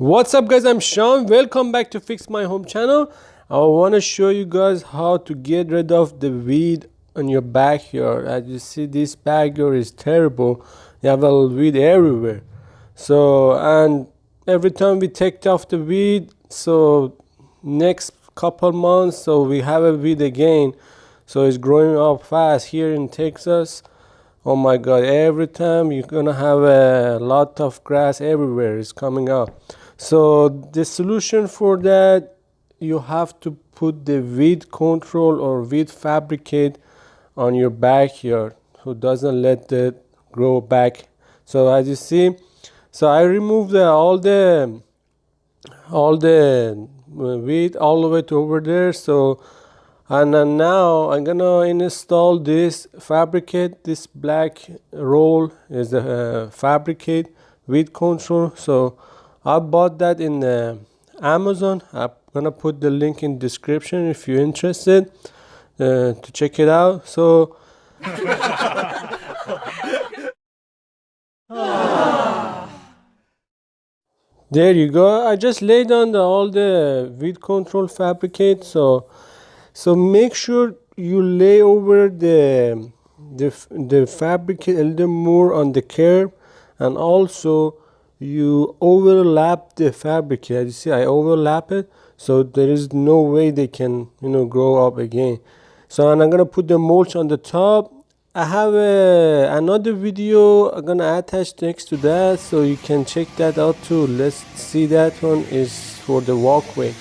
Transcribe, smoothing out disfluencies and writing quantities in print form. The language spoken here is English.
What's up guys, I'm Sean. Welcome back to Fix My Home channel. I want to show you guys how to get rid of the weed on your backyard. As you see, this backyard is terrible. You have a weed everywhere. And every time we take off the weed, so next couple months, so we have a weed again. So it's growing up fast here in Texas. Oh my god, every time you're gonna have a lot of grass everywhere is coming up. So the solution for that, you have to put the weed control or weed fabricate on your backyard so it doesn't let it grow back. So as you see, so I removed all the weed all the way to over there. And then now I'm gonna install this fabricate. This black roll is the fabricate weed control. So I bought that in Amazon. I'm gonna put the link in description if you're interested to check it out. So there you go. I just laid on all the weed control fabricate. So make sure you lay over the fabricate a little more on the curb, and also you overlap the fabricate. As you see, I overlap it, so there is no way they can grow up again. So and I'm gonna put the mulch on the top. I have another video I'm gonna attach next to that, so you can check that out too. Let's see, that one is for the walkway.